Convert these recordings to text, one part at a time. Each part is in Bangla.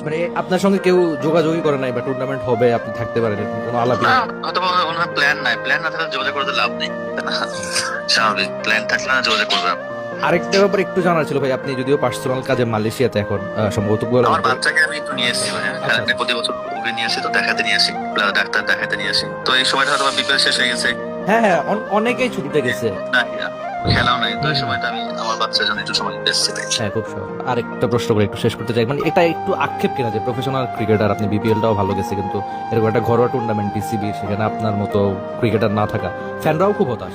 মানে আপনার সঙ্গে কেউ যোগাযোগই করে নাই বা টুর্নামেন্ট হবে আপনি থাকতে পারেন এরকম কোনো আলাপই না, নেই? হয়তো বা ওনার প্ল্যান নাই, প্ল্যান না থাকলে যোগাযোগ করতে লাভ নেই, তাই না? স্বাভাবিক, প্ল্যান থাকলে না যোগাযোগ করবে। আরেকটা ব্যাপার একটু জানার ছিল ভাই, আপনি যদিও পার্সোনাল কাজে মালয়েশিয়াতে এখন সম্ভবত আমার কুয়ালালামপুর। বাচ্চাকে আমি একটু নিয়ে এসেছি, মানে আচ্ছা আমি প্রতি বছর ওকে নিয়ে আসি, তো দেখাতে নিয়ে আসি, ডাক্তার দেখাতে নিয়ে আসি। তো এই সময়টা হয়তো বিপিএল শেষ হয়ে গেছে, হ্যাঁ হ্যাঁ, অনেকেই ছুটিতে গেছে। না খেলাও নাই, তো এই সময়টা আমি আমার বাচ্চার জন্য একটু সময় বেঁচতে পারি। হ্যাঁ খুব সহজ। আরেকটা প্রশ্ন করে একটু শেষ করতে চাই, মানে এটা একটু আক্ষেপ কিনা যে প্রফেশনাল ক্রিকেটার আপনি, বিপিএলটাও ভালো গেছে কিন্তু এরকম একটা ঘরোয়া টুর্নামেন্ট বিসিবি, সেখানে আপনার মতো ক্রিকেটার না থাকা, ফ্যানরাও খুব হতাশ।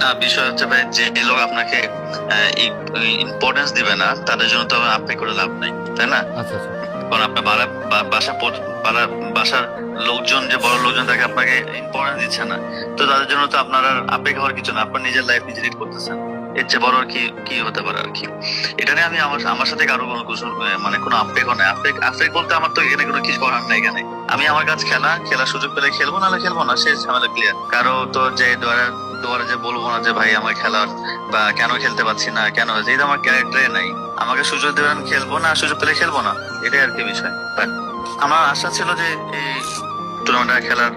না, বিষয় হচ্ছে ভাই, যে লোক আপনাকে ইম্পর্টেন্স দিবে না তাদের জন্য তো আপনি করে লাভ নাই, তাই না? আচ্ছা আচ্ছা। কারণ আপনার বাসার লোকজন, যে বড় লোকজন তাকে আপনাকে ইম্পর্টেন্স দিচ্ছে না, তো তাদের জন্য তো আপনার আর আবেগ হওয়ার কিছু না, আপনার নিজের লাইফ নিজে লিড করতেছেন, এর চেয়ে বড় আর কি কি হতে পারে আর কি। এটা নিয়ে আমি আমার সাথে কারো কোনো মানে কোনো আবেগও নাই। আবেগ বলতে আমার তো এখানে কোনো কিছু করার নাই। এখানে আমি আমার কাজ খেলার সুযোগ পেলে খেলবো, নাহলে খেলবো না, শেষ, ঝামেলা ক্লিয়ার। কারো তো যে দুয়ারে যে বলবো না যে ভাই আমার খেলার বা কেন খেলতে পারছি না, কেন হয়েছে, এটা আমার ক্যারেক্টারে নাই। আমাকে সুযোগ দেবেন, খেলবো, না সুযোগ পেলে খেলবো না, এটাই আর কি বিষয়। বাট আমার আশা ছিল যে এই টুর্নামেন্টে খেলার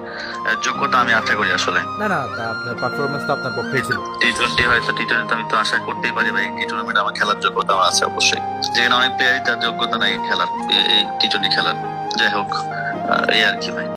যোগ্যতা আমি আশা করি আসলে। না না, তা আপনার পারফরমেন্স তো আপনার পক্ষেই ছিল। টি-20 হয়তো, টি-20 আমি তো আশা করতেই পারি ভাই, এই টুর্নামেন্টে আমার খেলার যোগ্যতা আমার আছে অবশ্যই, যেখানে অনেক প্লেয়ারই তার যোগ্যতা নাই খেলার, এই টি-20 খেলার। যাই হোক, এই আর কি ভাই।